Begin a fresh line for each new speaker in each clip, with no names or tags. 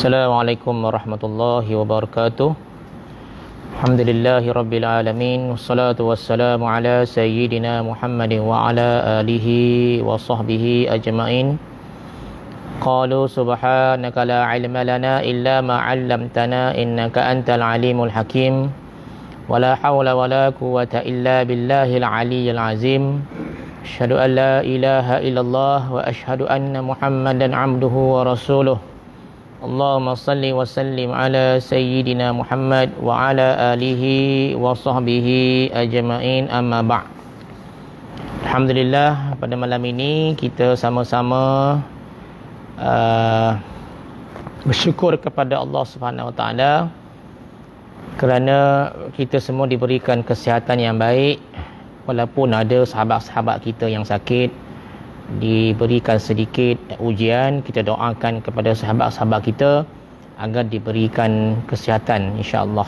Assalamualaikum warahmatullahi wabarakatuh. Alhamdulillahi rabbil alamin. Wassalatu wassalamu ala sayyidina Muhammadin wa ala alihi wa sahbihi ajma'in. Qalu subhanaka la ilma lana illa ma 'allamtana innaka antal alimul hakim. Wa la hawla wa la quwwata illa billahil aliyyil azim. Asyhadu an la ilaha illallah wa asyhadu anna Muhammadan 'abduhu wa rasuluh. Allahumma salli wa sallim ala sayyidina Muhammad wa ala alihi wa sahbihi ajma'in, amma ba'. Alhamdulillah, pada malam ini kita sama-sama bersyukur kepada Allah Subhanahu Wa Taala kerana kita semua diberikan kesihatan yang baik, walaupun ada sahabat-sahabat kita yang sakit, diberikan sedikit ujian. Kita doakan kepada sahabat-sahabat kita agar diberikan kesihatan, insya-Allah.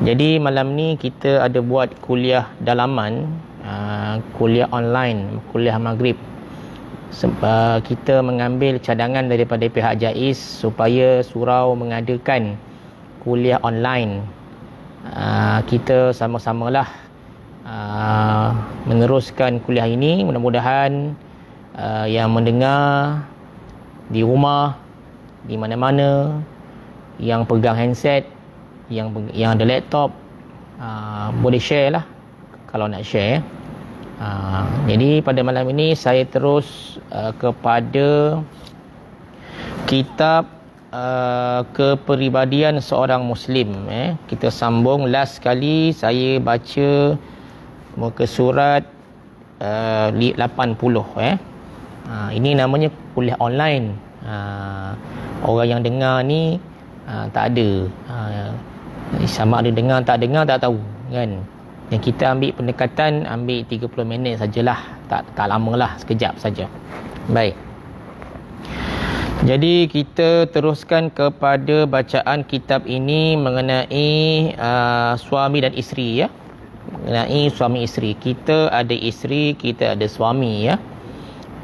Jadi malam ni kita ada buat kuliah dalaman, kuliah online, kuliah maghrib. Sebab kita mengambil cadangan daripada pihak JAIZ supaya surau mengadakan kuliah online. Kita sama-samalah meneruskan kuliah ini. Mudah-mudahan yang mendengar di rumah, di mana-mana, yang pegang handset, yang ada laptop, boleh share lah kalau nak share. Jadi pada malam ini saya terus kepada kitab kepribadian seorang Muslim. Kita sambung. Last kali saya baca muka surat 80. Ini namanya kuliah online. Orang yang dengar ni tak ada, sama ada dengar tak tahu kan. Yang kita ambil pendekatan, ambil 30 minit sajalah, tak lamalah, sekejap saja. Baik, jadi kita teruskan kepada bacaan kitab ini mengenai suami dan isteri, ya. Mengenai suami isteri. Kita ada isteri, kita ada suami, ya.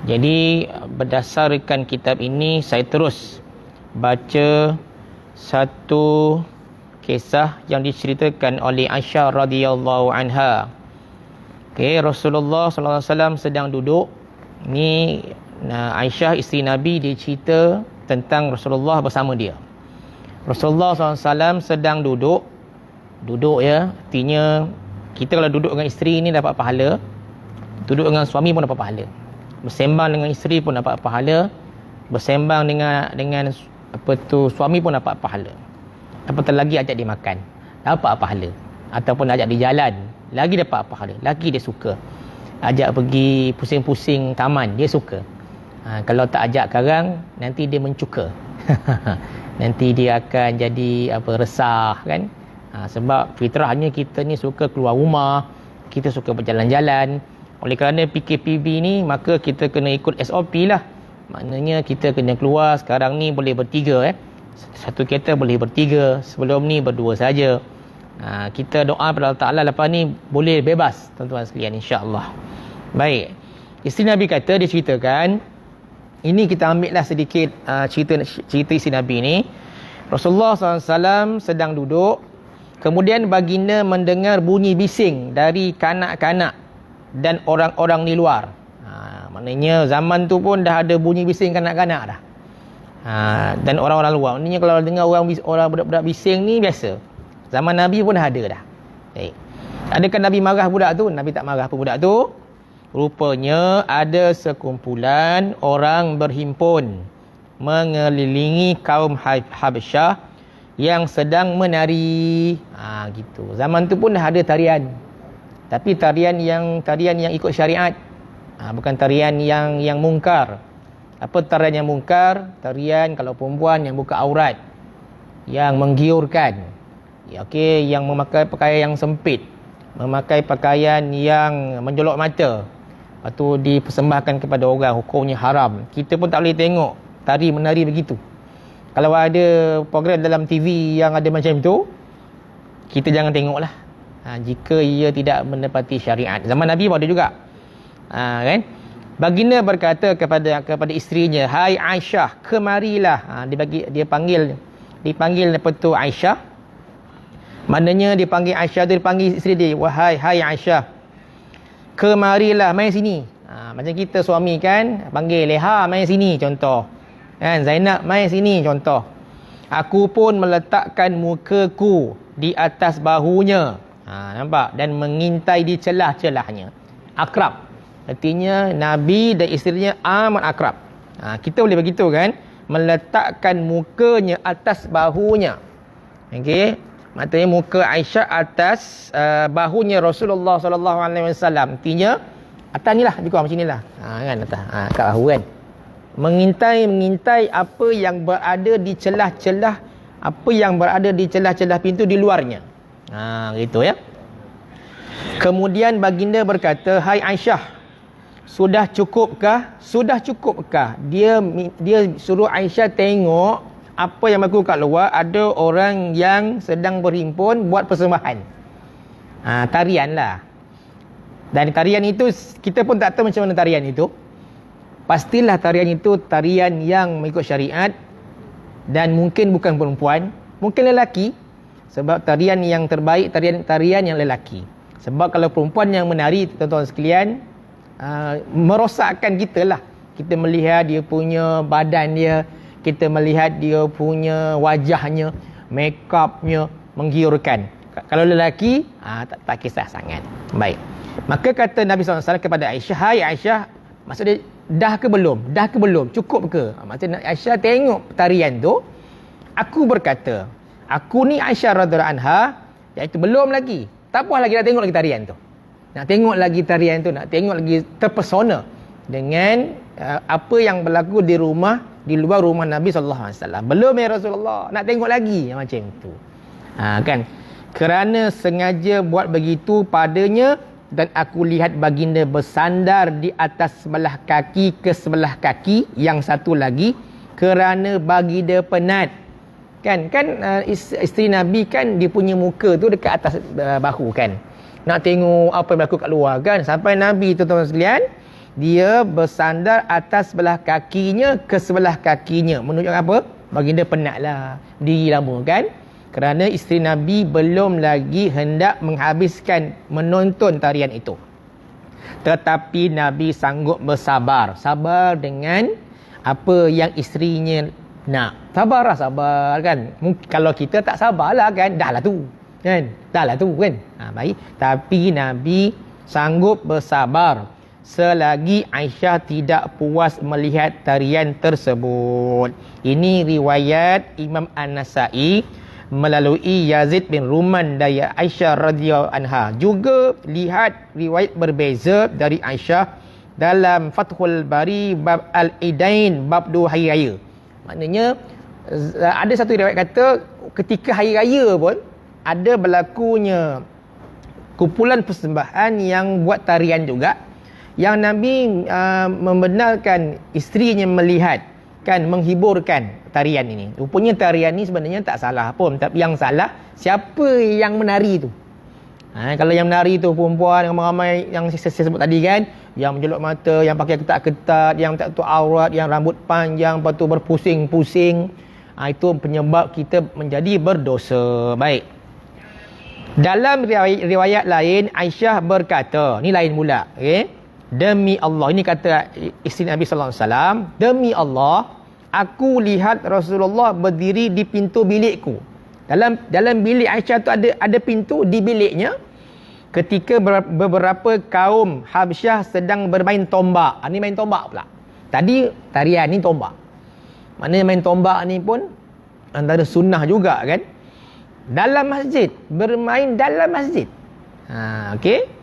Jadi berdasarkan kitab ini saya terus baca satu kisah yang diceritakan oleh Aisyah radhiyallahu anha. Okey, Rasulullah sallallahu alaihi wasallam sedang duduk. Ni Aisyah isteri Nabi, dia cerita tentang Rasulullah bersama dia. Rasulullah sallallahu alaihi wasallam sedang duduk, ya. Artinya kita kalau duduk dengan isteri ni dapat pahala, duduk dengan suami pun dapat pahala. Bersembang dengan isteri pun dapat pahala, bersembang dengan suami pun dapat pahala. Apatah lagi ajak dia makan, dapat pahala. Ataupun ajak dia jalan, lagi dapat pahala. Lagi dia suka. Ajak pergi pusing-pusing taman, dia suka. Kalau tak ajak sekarang, nanti dia mencuka. Nanti dia akan jadi resah kan. Sebab fitrahnya kita ni suka keluar rumah, kita suka berjalan-jalan. Oleh kerana PKPB ni, maka kita kena ikut SOP lah. Maknanya kita kena keluar. Sekarang ni boleh bertiga, satu kereta boleh bertiga. Sebelum ni berdua saja. Kita doa pada Allah Ta'ala lepas ni boleh bebas, tuan-tuan sekalian, insya-Allah. Baik, isteri Nabi kata, dia ceritakan. Ini kita ambil lah sedikit cerita isteri Nabi ni. Rasulullah SAW sedang duduk. Kemudian baginda mendengar bunyi bising dari kanak-kanak dan orang-orang di luar. Maknanya zaman tu pun dah ada bunyi bising kanak-kanak dah. Dan orang-orang luar. Maknanya kalau dengar orang budak-budak bising ni biasa. Zaman Nabi pun dah ada dah. Baik. Adakah Nabi marah budak tu? Nabi tak marah pun budak tu. Rupanya ada sekumpulan orang berhimpun mengelilingi kaum Habasyah yang sedang menari. Gitu. Zaman tu pun dah ada tarian. Tapi tarian yang ikut syariat. Bukan tarian yang mungkar. Apa tarian yang mungkar? Tarian kalau perempuan yang buka aurat, yang menggiurkan. Okey, yang memakai pakaian yang sempit, memakai pakaian yang menjolok mata. Lepas tu dipersembahkan kepada orang, hukumnya haram. Kita pun tak boleh tengok tari menari begitu. Kalau ada program dalam TV yang ada macam tu, kita jangan tengoklah. Jika ia tidak menepati syariat. Zaman Nabi pun ada juga. Kan? Baginda berkata kepada isterinya, "Hai Aisyah, kemarilah." Dipanggil apa tu Aisyah. Maknanya dipanggil Aisyah tu, dipanggil isteri dia, "Wahai Aisyah, kemarilah, mai sini." Macam kita suami kan panggil Leha, mai sini contoh. Kan, Zainab, mai sini contoh. Aku pun meletakkan mukaku di atas bahunya. Nampak? Dan mengintai di celah-celahnya. Akrab. Artinya Nabi dan isterinya amat akrab. Kita boleh begitu kan? Meletakkan mukanya atas bahunya. Okey. Maksudnya muka Aisyah atas bahunya Rasulullah sallallahu alaihi wasallam. Artinya atas ni lah, lebih kurang macam ni lah. Kan atas. Kat bahu kan. Mengintai apa yang berada di celah-celah, apa yang berada di celah-celah pintu di luarnya. Gitu ya. Kemudian baginda berkata, "Hai Aisyah, sudah cukupkah? Sudah cukupkah?" Dia suruh Aisyah tengok apa yang berlaku kat luar. Ada orang yang sedang berhimpun buat persembahan. Tarian lah. Dan tarian itu kita pun tak tahu macam mana tarian itu. Pastilah tarian itu tarian yang mengikut syariat, dan mungkin bukan perempuan, mungkin lelaki. Sebab tarian yang terbaik tarian yang lelaki. Sebab kalau perempuan yang menari, tuan-tuan sekalian, merosakkan kita lah. Kita melihat dia punya badan dia, kita melihat dia punya wajahnya, make upnya menggiurkan. Kalau lelaki, tak kisah sangat. Baik. Maka kata Nabi SAW kepada Aisyah, "Hai Aisyah," maksudnya dah ke belum? Dah ke belum? Cukup ke? Maksudnya Aisyah tengok tarian tu. Aku berkata, aku ni Aisyah radhiyallahu anha, iaitu belum lagi. Tak puas lagi nak tengok lagi tarian tu. Nak tengok lagi tarian tu, nak tengok lagi, terpesona dengan apa yang berlaku di luar rumah Nabi SAW. Belum ya Rasulullah, nak tengok lagi macam tu. Kan? Kerana sengaja buat begitu padanya, dan aku lihat baginda bersandar di atas sebelah kaki ke sebelah kaki yang satu lagi, kerana baginda penat. Kan isteri Nabi kan dia punya muka tu dekat atas bahu kan. Nak tengok apa yang berlaku kat luar kan. Sampai Nabi tu tuan-tuan sekalian, dia bersandar atas sebelah kakinya ke sebelah kakinya. Menunjukkan apa? Baginda penat lah, berdiri lama kan. Kerana isteri Nabi belum lagi hendak menghabiskan menonton tarian itu. Tetapi Nabi sanggup bersabar. Sabar dengan apa yang isterinya nak. Sabar kan. Kalau kita tak sabarlah kan, dah lah tu kan. Baik. Tapi Nabi sanggup bersabar selagi Aisyah tidak puas melihat tarian tersebut. Ini riwayat Imam An-Nasai melalui Yazid bin Ruman dari Aisyah radhiyallahu anha. Juga lihat riwayat berbeza dari Aisyah dalam Fathul Bari bab Al-Idain, bab 2 hari raya. Maknanya ada satu riwayat kata ketika hari raya pun ada berlakunya kumpulan persembahan yang buat tarian juga, yang Nabi membenarkan isterinya melihat kan, menghiburkan tarian ini. Rupanya tarian ni sebenarnya tak salah pun, tapi yang salah siapa yang menari tu. Kalau yang menari tu perempuan yang ramai yang saya sebut tadi kan, yang menjelok mata, yang pakai ketat-ketat, yang tak tutup aurat, yang rambut panjang, lepas tu berpusing-pusing, itu penyebab kita menjadi berdosa. Baik. Dalam riwayat lain, Aisyah berkata, ni lain pula, okey. Demi Allah, ini kata isteri Nabi sallallahu alaihi wasallam, demi Allah, aku lihat Rasulullah berdiri di pintu bilikku. Dalam bilik Aisyah tu ada pintu di biliknya, ketika beberapa kaum Habsyah sedang bermain tombak. Ini main tombak pula. Tadi tarian ni tombak. Maknanya main tombak ni pun antara sunnah juga kan. Dalam masjid, bermain dalam masjid. Okey.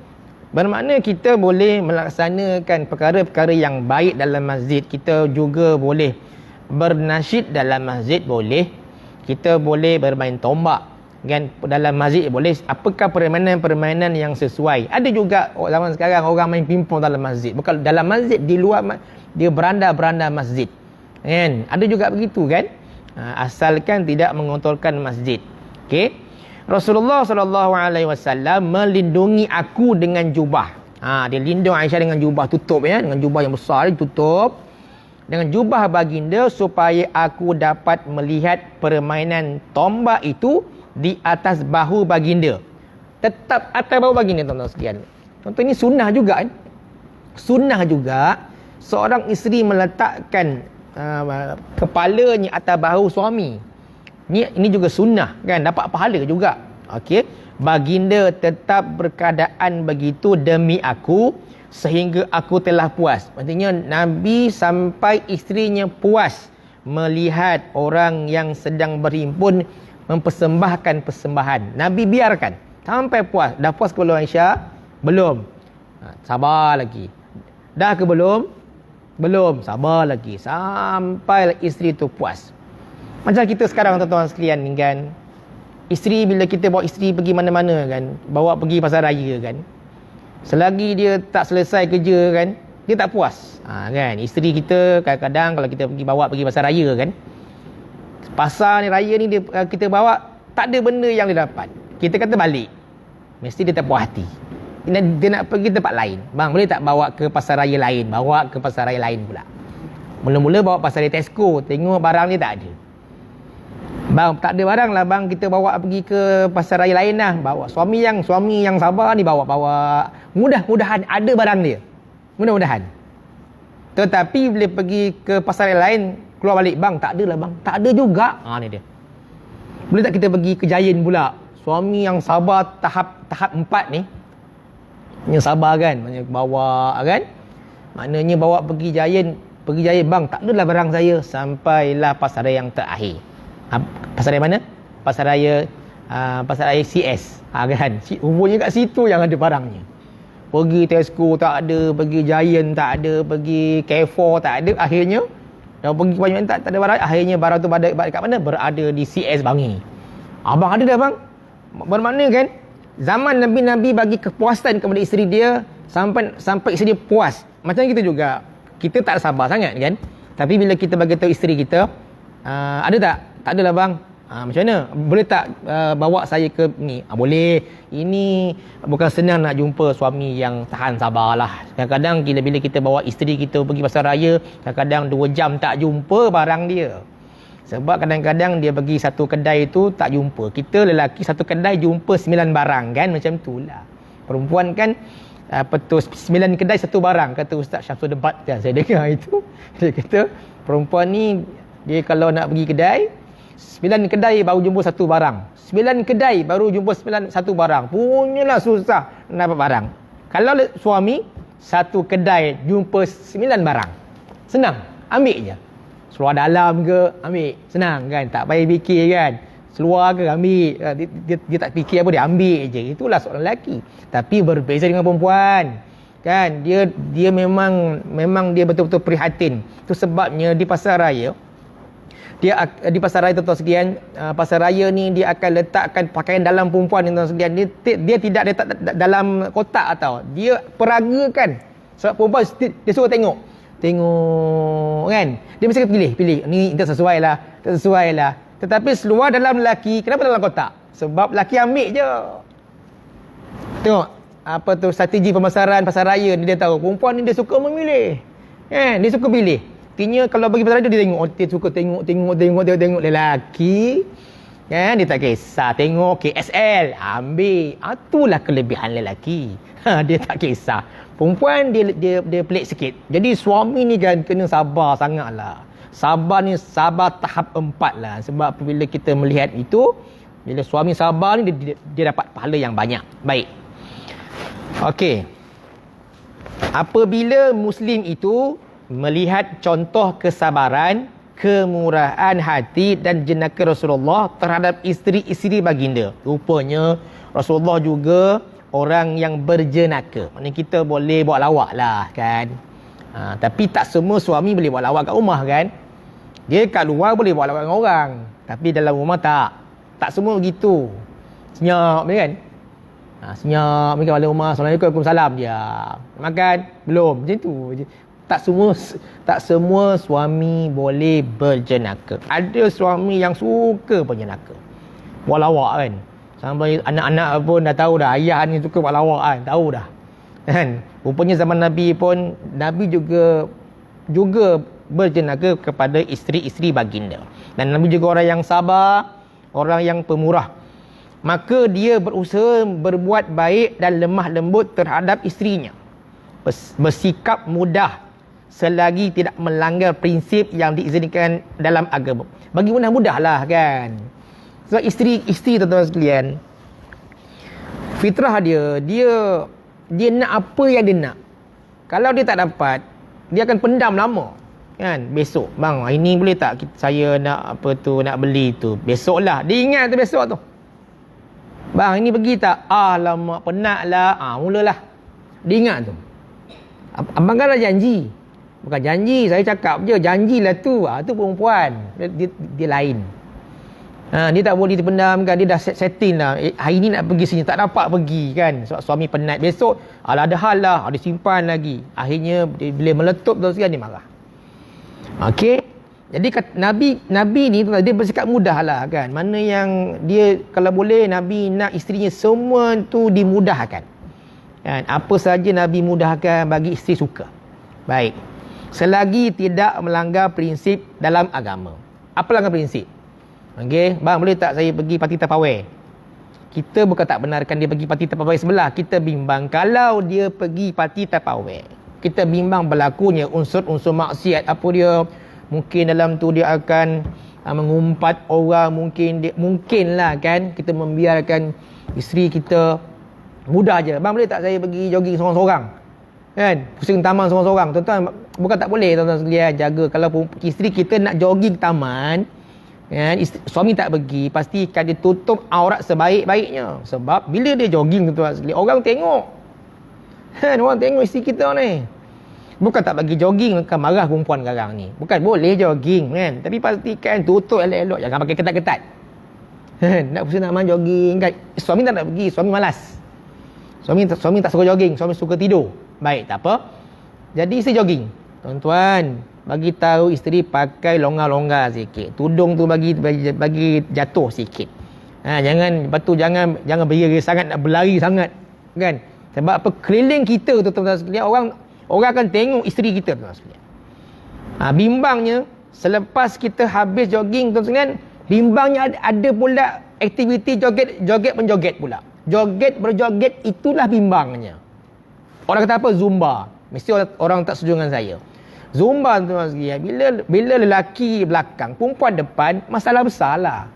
Bermakna kita boleh melaksanakan perkara-perkara yang baik dalam masjid. Kita juga boleh bernasyid dalam masjid, boleh. Kita boleh bermain tombak kan dalam masjid, boleh. Apakah permainan-permainan yang sesuai. Ada juga zaman sekarang orang main pingpong dalam masjid. Bukan dalam masjid, di luar dia beranda-beranda masjid. Kan? Ada juga begitu kan? Asalkan tidak mengotorkan masjid. Okey. Rasulullah SAW melindungi aku dengan jubah. Dia lindung Aisyah dengan jubah tutup ya, dengan jubah yang besar tutup. Dengan jubah baginda supaya aku dapat melihat permainan tombak itu di atas bahu baginda. Tetap atas bahu baginda, tuan-tuan sekalian. Contoh ini sunnah juga kan. Sunnah juga seorang isteri meletakkan kepalanya atas bahu suami. Ini juga sunnah kan, dapat pahala juga. Okey, baginda tetap berkeadaan begitu demi aku sehingga aku telah puas. Maksudnya Nabi sampai isterinya puas melihat orang yang sedang berhimpun mempersembahkan persembahan. Nabi biarkan sampai puas. Dah puas ke belum Aisyah? Belum. Sabar lagi. Dah ke belum? Belum. Sabar lagi. Sampai isteri tu puas. Macam kita sekarang tuan-tuan sekalian ni kan. Isteri, bila kita bawa isteri pergi mana-mana kan, bawa pergi pasar raya kan, selagi dia tak selesai kerja kan, dia tak puas. Kan, isteri kita kadang-kadang kalau kita pergi pasar raya kan, pasar ni raya ni kita bawa tak ada benda yang dia dapat, kita kata balik, mesti dia tak puas hati. Dia nak pergi tempat lain. Bang, boleh tak bawa ke pasar raya lain? Bawa ke pasar raya lain pula. Mula-mula bawa pasar raya Tesco, tengok barang dia tak ada. Bang, tak ada barang lah bang, kita bawa pergi ke pasar raya lain lah. Bawa suami yang sabar ni bawa. Mudah-mudahan ada barang dia. Mudah-mudahan. Tetapi bila pergi ke pasar raya lain, keluar balik, bang, tak ada lah bang. Tak ada juga. Ni dia. Boleh tak kita pergi ke Giant pula? Suami yang sabar tahap 4 ni. Yang sabar kan, maknanya bawa kan. Maknanya bawa pergi Giant bang, tak adalah barang saya. Sampailah pasar raya yang terakhir. Pasar raya mana? Pasar raya CS. Kan? Umumnya kat situ yang ada barangnya. Pergi Tesco tak ada, pergi Giant tak ada, pergi Carrefour tak ada. Akhirnya dah pergi banyak tak ada barang. Akhirnya barang tu berada kat mana? Berada di CS Bangi. Abang ada dah bang. Bermakna kan, zaman Nabi bagi kepuasan kepada isteri dia sampai isteri dia puas. Macam kita juga. Kita tak sabar sangat kan. Tapi bila kita bagi tahu isteri kita, ada tak? Tak adalah bang. Macam mana? Boleh tak bawa saya ke ni? Boleh. Ini bukan senang nak jumpa suami yang tahan sabarlah. Kadang-kadang bila kita bawa isteri kita pergi pasar raya, kadang-kadang 2 jam tak jumpa barang dia. Sebab kadang-kadang dia pergi satu kedai tu tak jumpa. Kita lelaki satu kedai jumpa 9 barang kan, macam itulah. Perempuan kan 9 kedai satu barang, kata Ustaz Syamsul Debat. Saya dengar itu. Dia kata perempuan ni, dia kalau nak pergi kedai, 9 kedai baru jumpa satu barang. 9 kedai baru jumpa satu barang. Punyalah susah nak dapat barang. Kalau suami, satu kedai jumpa 9 barang. Senang, ambil je. Seluar dalam ke, ambil. Senang kan, tak payah fikir kan. Seluar ke, ambil. Dia tak fikir apa, dia ambil je. Itulah seorang lelaki. Tapi berbeza dengan perempuan. Kan, dia memang dia betul-betul prihatin. Itu sebabnya di pasar raya, di pasar raya tuan-tuan sekalian, pasar raya ni dia akan letakkan pakaian dalam perempuan ni tuan-tuan sekalian. Dia tidak letak dalam kotak atau dia peragakan. Sebab perempuan dia suruh tengok kan. Dia mesti pilih. Ni tak sesuai lah. Tetapi seluar dalam lelaki, kenapa dalam kotak? Sebab lelaki ambil je. Tengok apa tu strategi pemasaran pasar raya ni, dia tahu perempuan ni dia suka memilih. Kan? Dia suka pilih. Artinya kalau bagi pasar raya dia tengok, dia suka tengok lelaki. Kan, dia tak kisah tengok KSL, ambil. Itulah kelebihan lelaki. Dia tak kisah. Perempuan dia pelik sikit. Jadi suami ni kan kena sabar sangatlah. Sabar ni sabar tahap 4 lah. Sebab apabila kita melihat itu, bila suami sabar ni dia dapat pahala yang banyak. Baik. Okey. Apabila muslim itu melihat contoh kesabaran, kemurahan hati dan jenaka Rasulullah terhadap isteri-isteri baginda. Rupanya Rasulullah juga orang yang berjenaka. Maksudnya kita boleh buat lawak lah kan. Tapi tak semua suami boleh buat lawak kat rumah kan. Dia kat luar boleh buat lawak dengan orang, tapi dalam rumah tak. Tak semua begitu. Senyap kan. Senyap mereka balik rumah, Assalamualaikum, Waalaikumsalam, dia makan belum, macam tu. Tak semua suami boleh berjenaka. Ada suami yang suka berjenaka, buat lawak kan. Sampai anak-anak pun dah tahu dah, ayah ni suka buat lawak kan, tahu dah. Kan? Rupanya zaman Nabi pun, Nabi juga berjenaka kepada isteri-isteri baginda. Dan Nabi juga orang yang sabar, orang yang pemurah. Maka dia berusaha berbuat baik dan lemah lembut terhadap isterinya. Bersikap mudah selagi tidak melanggar prinsip yang diizinkan dalam agama. Bagi mudah-mudahlah kan. Sebab isteri tuan-tuan sekalian, fitrah dia nak apa yang dia nak. Kalau dia tak dapat, dia akan pendam lama. Kan? Besok, bang, ini boleh tak saya nak nak beli tu. Besoklah. Dia ingat tu besok tu. Bang, ini pergi tak? Alamak, penatlah. Mulalah. Dia ingat tu. Abang kan dah janji. Bukan janji, saya cakap je. Janjilah tu. Tu perempuan. Dia lain. Dia tak boleh dipendamkan. Dia dah setting lah. Hari ni nak pergi sini. Tak dapat pergi kan. Sebab suami penat. Besok, ada hal lah. Dia simpan lagi. Akhirnya, bila meletup tu sekali, dia marah. Okey. Jadi Nabi ni dia bersikap mudah lah kan. Mana yang dia kalau boleh Nabi nak isterinya semua tu dimudahkan. Kan? Apa saja Nabi mudahkan bagi isteri suka. Baik. Selagi tidak melanggar prinsip dalam agama. Apa langgar prinsip? Okey, bang boleh tak saya pergi parti tapawai? Kita bukan tak benarkan dia pergi parti tapawai sebelah. Kita bimbang kalau dia pergi parti tapawai. Kita bimbang berlakunya unsur-unsur maksiat apa dia. Mungkin dalam tu dia akan mengumpat orang, mungkinlah kan kita membiarkan isteri kita mudah je. Bang boleh tak saya pergi jogging seorang-seorang? Kan? Pusing taman seorang-seorang. Tuan-tuan, bukan tak boleh tuan-tuan sekalian, jaga kalau isteri kita nak jogging taman, kan? Suami tak pergi, pastikan dia tutup aurat sebaik-baiknya. Sebab bila dia jogging tuan-tuan sekalian, orang tengok. Kan? Orang tengok isteri kita ni. Bukan tak bagi jogging, kan marah perempuan sekarang ni. Bukan boleh jogging kan. Tapi pastikan tutup elok-elok. Jangan pakai ketat-ketat. Nak pusing nak main jogging kan. Suami tak nak pergi. Suami malas. Suami tak suka jogging. Suami suka tidur. Baik, tak apa. Jadi isteri jogging. Tuan-tuan, bagi tahu isteri pakai longgar-longgar sikit. Tudung tu bagi jatuh sikit. Jangan, lepas tu jangan berlari sangat, nak berlari sangat. Kan? Sebab apa? Keliling kita tu tuan-tuan sekalian, orang akan tengok isteri kita tuan sekalian. Bimbangnya selepas kita habis jogging tuan sekalian, bimbangnya ada pula aktiviti joget menjoget pula. Joget berjoget itulah bimbangnya. Orang kata apa? Zumba. Mesti orang tak setuju dengan saya. Zumba tuan sekalian, bila lelaki belakang, perempuan depan, masalah besar lah.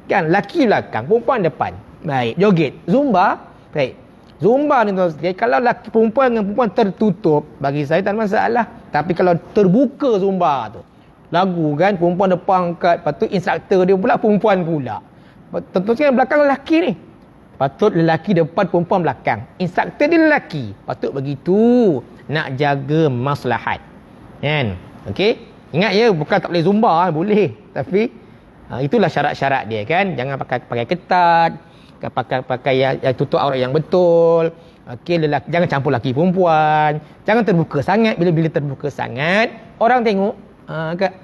Kan? Lelaki belakang, perempuan depan. Baik, joget. Zumba. Baik. Zumba ni tuan sekalian, kalau lelaki perempuan dengan perempuan tertutup, bagi saya tak ada masalah. Tapi kalau terbuka Zumba tu, lagu kan, perempuan depan angkat, patut instruktor dia pula perempuan pula. Tentu sekali belakang lelaki ni. Patut lelaki depan, perempuan belakang. Instruktor dia lelaki. Patut begitu. Nak jaga maslahat. Kan? Okey? Ingat ya, bukan tak boleh Zumba, boleh. Tapi itulah syarat-syarat dia kan. Jangan pakai ketat. Pakai yang tutup aurat yang betul. Okey, jangan campur lelaki perempuan. Jangan terbuka sangat. Bila terbuka sangat, orang tengok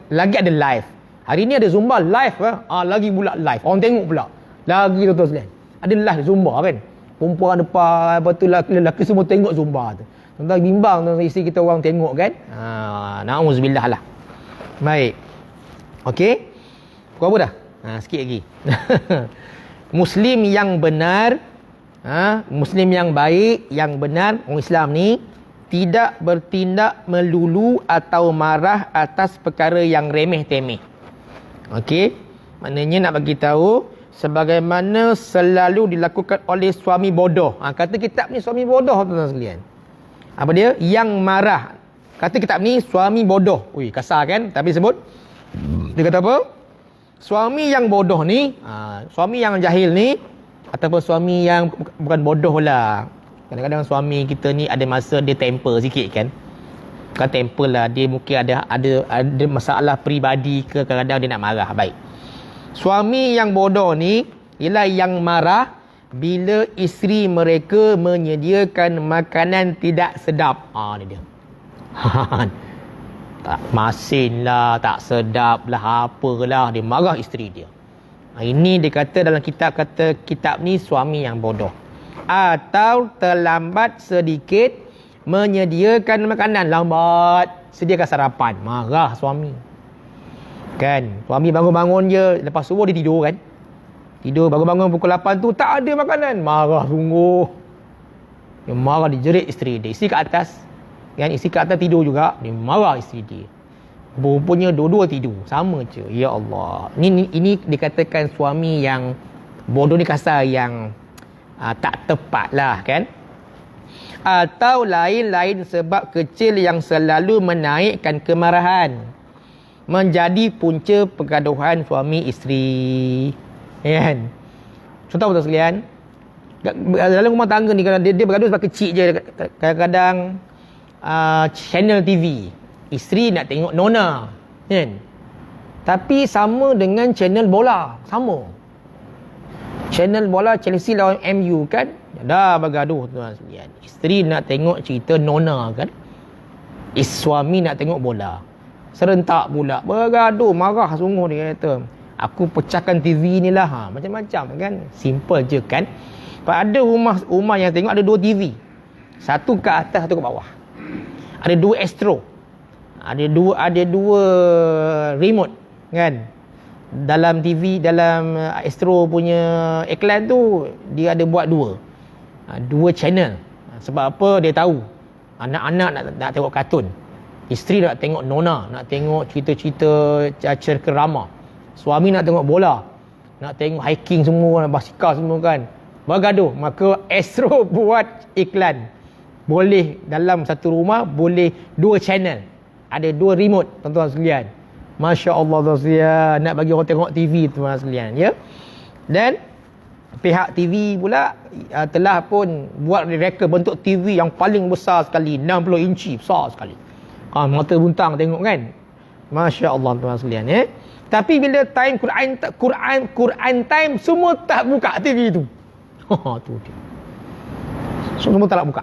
lagi ada live. Hari ni ada Zumba live lagi pula live. Orang tengok pula. Lagi tuan-tuan sekalian. Ada live Zumba kan. Perempuan depan, lepas tu lelaki semua tengok Zumba tu. Tuan-tuan bimbang tuan isteri kita orang tengok kan. Na'udzubillah lah. Baik. Okey. Kau apa dah? Sikit lagi. Muslim yang benar, Muslim yang baik, yang benar, orang Islam ni tidak bertindak melulu atau marah atas perkara yang remeh-temeh. Okey, maknanya nak bagi tahu sebagaimana selalu dilakukan oleh suami bodoh. Kata kitab ni suami bodoh tuan-tuan sekalian. Apa dia? Yang marah. Kata kitab ni suami bodoh. Ui, kasar kan? Tapi sebut. Dia kata apa? Suami yang bodoh ni, suami yang jahil ni, ataupun suami yang bukan bodoh lah. Kadang-kadang suami kita ni ada masa dia temper sikit kan. Bukan temper lah, dia mungkin ada masalah peribadi ke, kadang-kadang dia nak marah. Baik. Suami yang bodoh ni ialah yang marah bila isteri mereka menyediakan makanan tidak sedap. Ni dia. Tak masin lah, tak sedap lah, apalah. Dia marah isteri dia. Ini dia kata dalam kitab ni suami yang bodoh. Atau terlambat sedikit
Menyediakan makanan lambat, sediakan sarapan. Marah suami. Kan? Suami bangun-bangun je, lepas subuh dia tidur kan. Tidur bangun-bangun pukul 8 tu tak ada makanan. Marah sungguh. Dia marah, dia jerit isteri dia. Isteri kat atas. Kan? Isteri kat atas tidur juga. Dia marah isteri dia. Rupanya dua-dua tidur. Sama je. Ya Allah. Ini dikatakan suami yang bodoh ni kasar, yang tak tepat lah kan. Atau lain-lain sebab kecil yang selalu menaikkan kemarahan, menjadi punca pergaduhan suami isteri. Kan? Contoh betul sekalian, dalam rumah tangga ni, kalau dia bergaduh sebab kecil je, kadang-kadang channel TV, isteri nak tengok Nona kan, tapi sama dengan channel bola, sama channel bola Chelsea lawan MU kan, dah bergaduh tuan sekalian. Isteri nak tengok cerita Nona kan, suami nak tengok bola, serentak pula bergaduh, marah sungguh. Dia kata, aku pecahkan TV ni lah. Macam-macam kan, simple je kan. Pada rumah yang tengok ada 2 TV, satu ke atas, satu ke bawah. Ada 2 Astro, ada dua remote kan. Dalam TV, dalam Astro punya iklan tu, dia ada buat 2 channel. Sebab apa? Dia tahu anak-anak nak tengok kartun, isteri nak tengok Nona, nak tengok cerita-cerita cerita-cerita, suami nak tengok bola, nak tengok hiking semua, basikal semua kan. Bergaduh. Maka Astro buat iklan, boleh dalam satu rumah boleh 2 channel, ada 2 remote tuan-tuan sekalian. Masya Allah tuan sekalian, nak bagi orang tengok TV tuan sekalian ya. Dan pihak TV pula telah pun buat reka bentuk TV yang paling besar sekali, 60 inci, besar sekali. Mata buntang tengok kan. Masya Allah tuan sekalian ya. Tapi bila time Quran time, semua tak buka TV tu. Tu dia. Semua tak nak buka.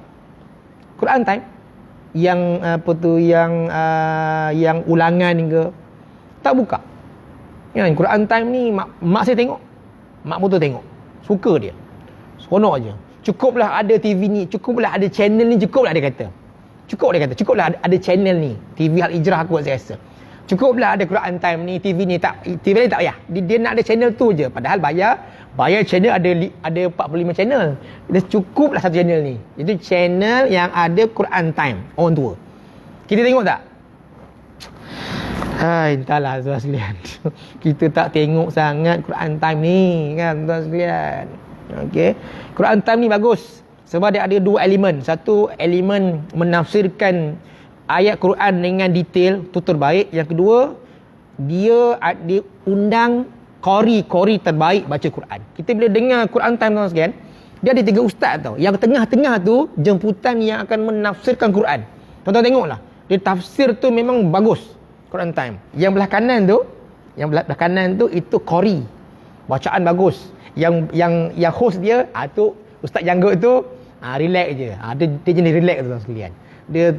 Quran time yang apa tu, yang ulangan ke, tak buka. Kan Quran time ni mak saya tengok, mak putu tengok, suka dia, seronok je. Cukuplah ada TV ni, cukuplah ada channel ni, cukuplah dia kata. Cukuplah ada channel ni, TV Al Hijrah aku saya rasa. Cukuplah ada Quran time ni, TV ni tak payah. Dia nak ada channel tu je. Padahal bayar channel ada 45 channel. Dia cukuplah satu channel ni. Itu channel yang ada Quran time, orang tua. Kita tengok tak? Entahlah tuan sekalian. Kita tak tengok sangat Quran time ni kan tuan sekalian. Okey. Quran time ni bagus sebab dia ada 2 elemen. Satu elemen menafsirkan ayat Quran dengan detail, tu terbaik. Yang kedua, dia undang qari terbaik baca Quran. Kita bila dengar Quran time tuan sekalian, dia ada 3 ustaz tau. Yang tengah-tengah tu jemputan yang akan menafsirkan Quran. Tuan-tuan tengoklah. Dia tafsir tu memang bagus. Quran time. Yang belah kanan tu itu qari. Bacaan bagus. Yang host dia tu ustaz janggut tu relax je. Dia jenis relax tu tuan sekalian. Dia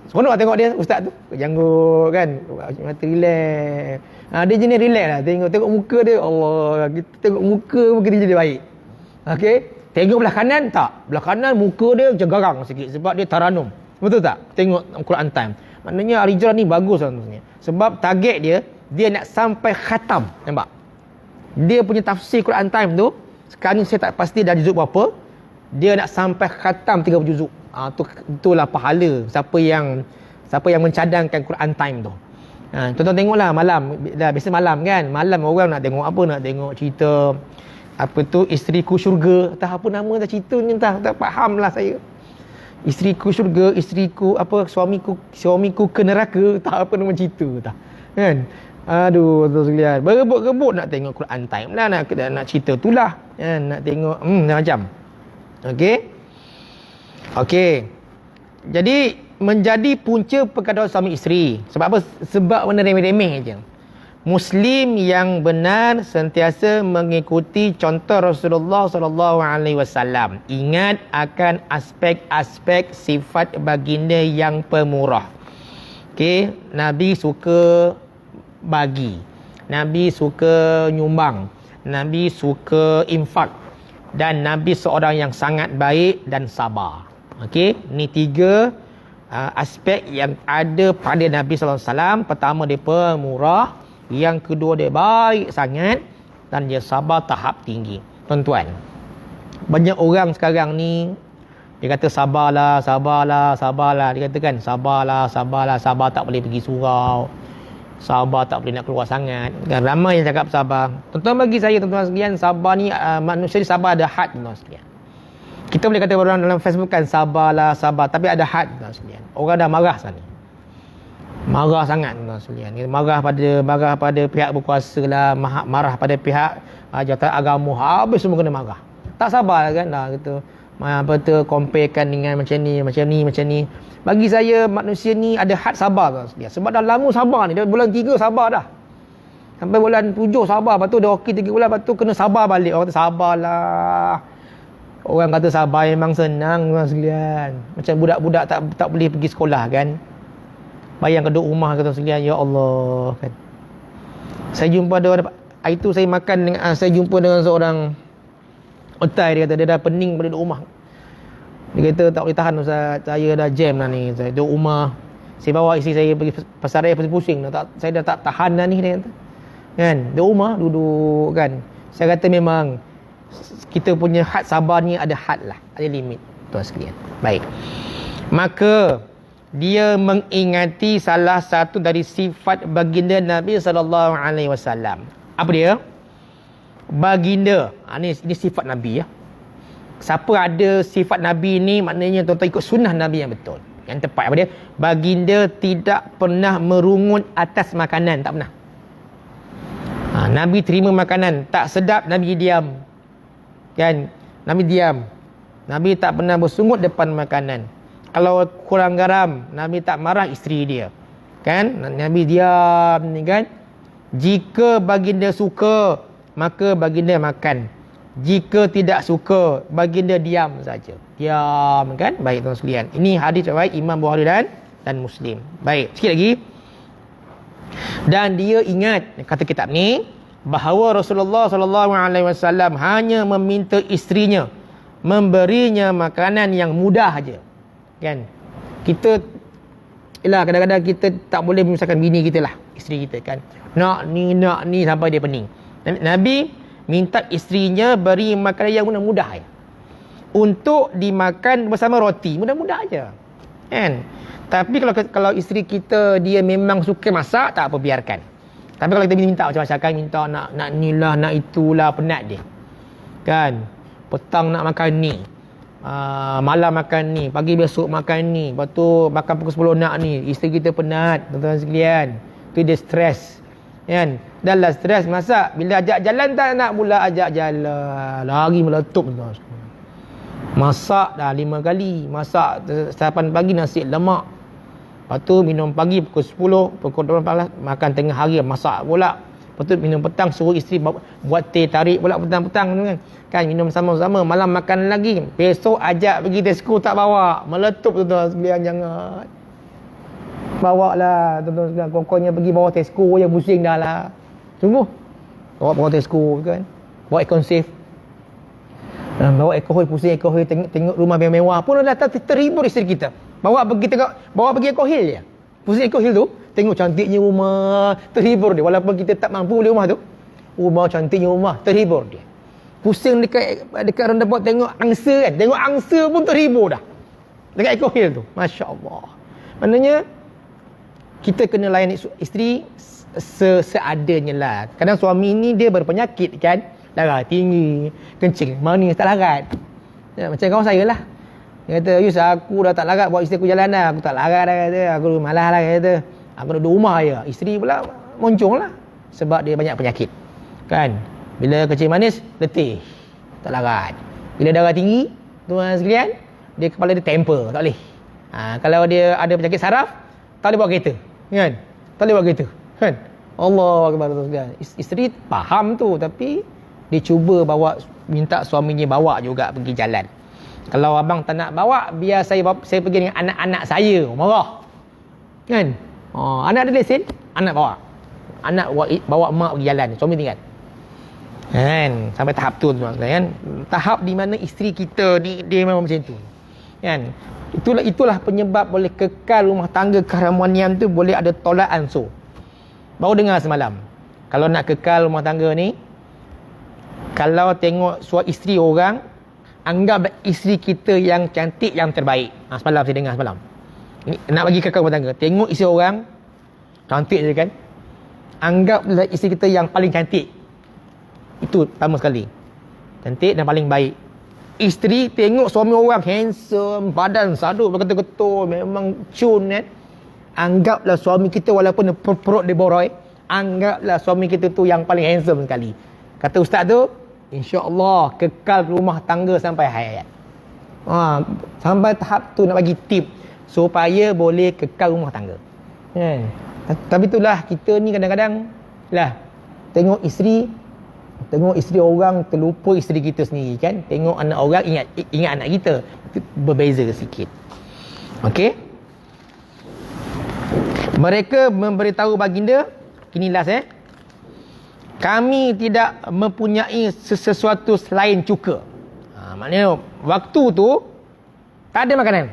seronok lah tengok dia ustaz tu. Janggut kan. Mata relax. Dia jenis relax lah. Tengok muka dia. Allah. Kita tengok muka kita jadi baik. Okey. Tengok belah kanan tak? Belah kanan muka dia macam garang sikit sebab dia taranum. Betul tak? Tengok Quran time. Maknanya Al Hijrah ni bagus tuan-tuan. Sebab target dia nak sampai khatam. Nampak? Dia punya tafsir Quran time tu, sekarang ni saya tak pasti dah juzuk berapa. Dia nak sampai khatam 30 juzuk. Itulah pahala siapa yang mencadangkan Quran time tu. Tuan-tuan tengoklah malam. Dah biasa malam kan. Malam orang nak tengok apa? Nak tengok cerita apa tu, Isteriku Syurga. Entah apa nama dah ceritanya, tak faham lah saya. Isteriku syurga, isteriku apa, suamiku ke neraka, tak apa nama cerita tak. Kan? Aduh tuan sekalian, berebut-rebut nak tengok Quran time lah, nak cerita tu lah. Kan? Nak tengok macam. Okey. Jadi menjadi punca pergaduhan suami isteri. Sebab apa? Sebab benda remeh-remeh je. Muslim yang benar sentiasa mengikuti contoh Rasulullah SAW. Ingat akan aspek-aspek sifat baginda yang pemurah. Okey, Nabi suka bagi. Nabi suka nyumbang. Nabi suka infak. Dan Nabi seorang yang sangat baik dan sabar. Okey, ni 3 aspek yang ada pada Nabi sallallahu alaihi wasallam. Pertama, dia pemurah, yang kedua dia baik sangat, dan dia sabar tahap tinggi. Tuan-tuan, banyak orang sekarang ni dia kata sabarlah, sabarlah, sabarlah. Dia kata kan sabarlah, sabarlah, sabar tak boleh pergi surau, sabar tak boleh nak keluar sangat. Dan ramai yang cakap sabar. Tuan-tuan, bagi saya, tuan-tuan sekalian, sabar ni manusia ni sabar ada had, tuan-tuan sekalian. Kita boleh kata orang dalam Facebook kan sabarlah, sabar, tapi ada had, tuan-tuan sekalian. Orang dah marah sana. Marah sangat, tuan-tuan sekalian. Marah pada pihak berkuasa lah, marah pada pihak jawatan agama, habis semua kena marah. Tak sabar kan dah gitu. Apa tu, comparekan dengan macam ni. Bagi saya, manusia ni ada had sabar, tuan sekalian. Sebab dah lama sabar ni, dah bulan 3 sabar dah. Sampai bulan 7 sabar, lepas tu dah okey 3 bulan, lepas tu kena sabar balik. Orang kata sabarlah. Orang kata sabar memang senang, tuan sekalian. Macam budak-budak tak boleh pergi sekolah kan. Bayangkan duduk rumah, kata sekalian, ya Allah kan. Saya jumpa hari tu saya makan dengan, saya jumpa dengan seorang otai, dia kata dia dah pening pada duduk rumah. Dia kata tak boleh tahan Ustaz, saya dah jam dah ni, saya duduk rumah. Saya bawa isteri saya pergi pasar raya, pusing-pusing dah, saya dah tak tahan dah ni, dia kata. Kan, duduk rumah, duduk kan. Saya kata memang kita punya had sabar ni ada had lah, ada limit, tuan sekalian. Baik. Maka dia mengingati salah satu dari sifat baginda Nabi sallallahu alaihi wasallam. Apa dia? Baginda. Ini sifat Nabi ya. Siapa ada sifat Nabi ni, maknanya tuan-tuan ikut sunnah Nabi yang betul. Yang tepat apa dia? Baginda tidak pernah merungut atas makanan, tak pernah. Nabi terima makanan, tak sedap Nabi diam. Kan? Nabi diam. Nabi tak pernah bersungut depan makanan. Kalau kurang garam, Nabi tak marah isteri dia. Kan? Nabi diam ni kan. Jika baginda suka, maka baginda makan. Jika tidak suka, baginda diam saja. Diam kan? Baik tuan sekalian. Ini hadis riwayat Imam Bukhari dan Muslim. Baik, sikit lagi. Dan dia ingat, kata kitab ni, bahawa Rasulullah sallallahu alaihi wasallam hanya meminta isterinya memberinya makanan yang mudah aja. Kan? Kita kadang-kadang kita tak boleh memisahkan bini kita lah, isteri kita kan. Nak ni sampai dia pening. Nabi minta isterinya beri makanan yang mudah-mudah ya. Untuk dimakan bersama roti, mudah-mudah aja. Kan? Tapi kalau isteri kita dia memang suka masak, tak apa, biarkan. Tapi kalau kita minta macam-macam, minta nak ni lah, nak itulah, penat dia. Kan? Petang nak makan ni. Malam makan ni, pagi besok makan ni, lepas tu makan pukul 10 nak ni. Isteri kita penat, tuan-tuan sekalian. Tu dia stres. Kan? Dah lah stres masak, bila ajak jalan tak nak pula ajak jalan. Lari meletup, tuan-tuan sekalian. Masak dah 5 kali. Masak sarapan pagi nasi lemak. Lepas tu minum pagi pukul 10, pukul 12 makan tengah hari, masak pula. Lepas tu minum petang, suruh isteri buat teh tarik pula petang-petang kan. Kan minum sama-sama, malam makan lagi. Besok ajak pergi Tesco tak bawa. Meletup tuan-tuan sekalian, jangan. Bawa lah tuan-tuan sekalian, pokoknya pergi bawa Tesco je, pusing dah lah. Sungguh. Bawa Tesco kan. Bawa aircon safe. Bawa alkohol, pusing alkohol, tengok rumah mewah pun dah terhibur isteri kita. Bawa pergi alkohol je. Pusing alkohol tu, tengok cantiknya rumah, terhibur dia. Walaupun kita tak mampu beli rumah tu, rumah cantiknya rumah, terhibur dia. Pusing dekat roundabout tengok angsa kan, tengok angsa pun terhibur dah. Dekat alkohol tu, masya-Allah. Maknanya kita kena layani isteri seadanya lah. Kadang suami ni dia berpenyakit kan, darah tinggi, kencing, manis, tak larat. Ya, macam kawan saya lah. Dia kata, Yus, aku dah tak larat bawa isteri aku jalan dah. Aku tak larat dah, kata. Aku malas lah, kata. Aku duduk rumah je. Isteri pula moncong lah. Sebab dia banyak penyakit. Kan? Bila kencing manis, letih. Tak larat. Bila darah tinggi, tuan sekalian, dia kepala dia temper. Tak boleh. Kalau dia ada penyakit saraf, tak boleh bawa kereta. Kan? Tak boleh bawa kereta. Kan? Allah Akbar, tuan sekalian. Isteri faham tu, tapi dia cuba minta suaminya bawa juga pergi jalan. Kalau abang tak nak bawa, biar saya pergi dengan anak-anak saya. Marah. Kan? Anak ada lesen, anak bawa. Anak bawa mak pergi jalan, suami tinggal. Kan? Sampai tahap tu tuan kan. Tahap di mana isteri kita ni dia memang macam tu. Kan? Itulah penyebab boleh kekal rumah tangga keharmonian tu boleh ada tolak ansur. Baru dengar semalam. Kalau nak kekal rumah tangga ni, kalau tengok isteri orang, anggaplah isteri kita yang cantik, yang terbaik. Semalam saya dengar semalam. Ni, nak bagi kekal rumah tangga. Tengok isteri orang, cantik je kan. Anggaplah isteri kita yang paling cantik. Itu pertama sekali. Cantik dan paling baik. Isteri tengok suami orang handsome, badan sadut, berketul-ketul, memang cun kan. Anggaplah suami kita walaupun perut dia boroi, anggaplah suami kita tu yang paling handsome sekali. Kata ustaz tu, insya-Allah kekal rumah tangga sampai hayat. Sampai tahap tu nak bagi tip supaya boleh kekal rumah tangga. Tapi itulah kita ni kadang-kadang lah tengok isteri orang terlupa isteri kita sendiri kan. Tengok anak orang ingat anak kita. Itu berbeza sikit. Okey. Mereka memberitahu baginda, kini last kami tidak mempunyai sesuatu selain cuka. Maknanya waktu tu tak ada makanan.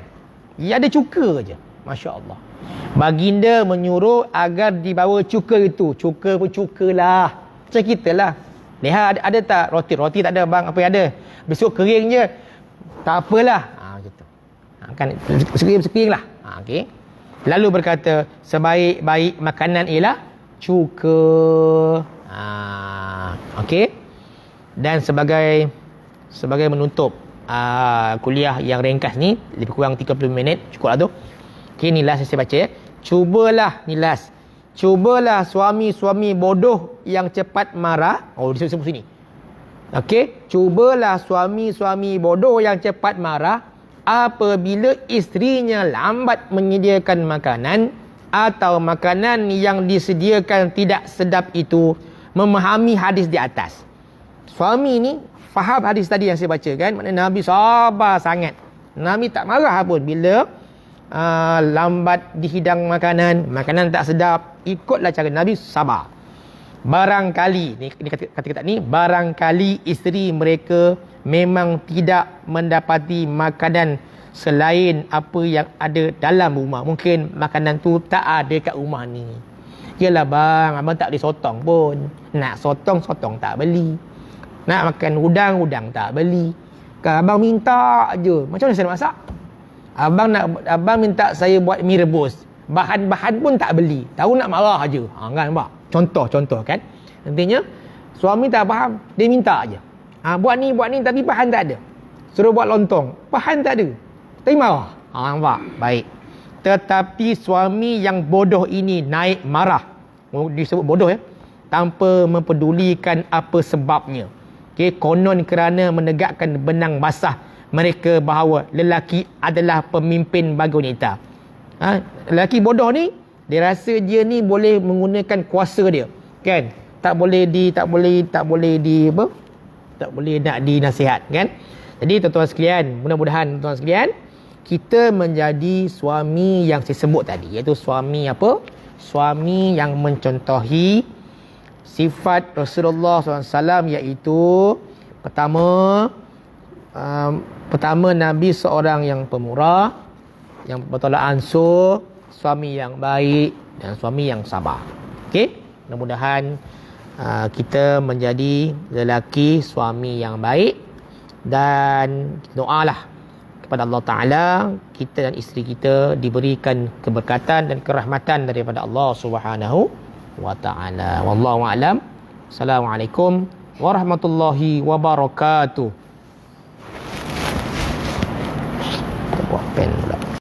Ya ada cuka je. Masya-Allah. Baginda menyuruh agar dibawa cuka itu. Cuka pun cukalah. Macam kita lah. Lihat ada tak roti? Roti tak ada bang, apa yang ada? Besok kering je. Tak apalah. Gitu. Kan sekering lah. Okey. Lalu berkata, sebaik-baik makanan ialah cuka. Okey. Dan sebagai menutup kuliah yang ringkas ni, lebih kurang 30 minit, cukuplah tu. Okey, ni last saya baca ya. Cubalah, ni last. Cubalah suami-suami bodoh yang cepat marah. Disebut sini. Okey, cubalah suami-suami bodoh yang cepat marah apabila isterinya lambat menyediakan makanan atau makanan yang disediakan tidak sedap itu, memahami hadis di atas. Suami ni faham hadis tadi yang saya baca kan, maknanya Nabi sabar sangat. Nabi tak marah pun bila lambat dihidang makanan tak sedap, ikutlah cara Nabi, sabar. Barangkali ni kata-kata ni, barangkali isteri mereka memang tidak mendapati makanan selain apa yang ada dalam rumah. Mungkin makanan tu tak ada kat rumah ni. Yalah bang, abang tak boleh sotong pun. Nak sotong tak beli. Nak makan udang tak beli. Kan abang minta je. Macam mana saya nak masak? Abang minta saya buat mi rebus. Bahan-bahan pun tak beli. Tahu nak marah aje. Kan nampak? Contoh kan. Intinya suami tak faham, dia minta aje. Buat ni tapi bahan tak ada. Suruh buat lontong, bahan tak ada. Tapi marah. Nampak? Baik. Tetapi suami yang bodoh ini naik marah. Disebut bodoh ya. Tanpa mempedulikan apa sebabnya. Okey, konon kerana menegakkan benang basah mereka bahawa lelaki adalah pemimpin bagi wanita. Lelaki bodoh ni, dia rasa dia ni boleh menggunakan kuasa dia. Kan? Tak boleh nak dinasihat kan? Jadi tuan-tuan sekalian, mudah-mudahan tuan-tuan sekalian kita menjadi suami yang saya sebut tadi, iaitu suami apa? Suami yang mencontohi sifat Rasulullah SAW, iaitu pertama Nabi seorang yang pemurah, yang bertolak ansur, suami yang baik dan suami yang sabar. Okey, mudah-mudahan kita menjadi lelaki suami yang baik, dan doalah kepada Allah Ta'ala kita dan isteri kita diberikan keberkatan dan kerahmatan daripada Allah Subhanahu wa Ta'ala. Wallahu a'lam. Assalamualaikum warahmatullahi wabarakatuh. Buat pen pula.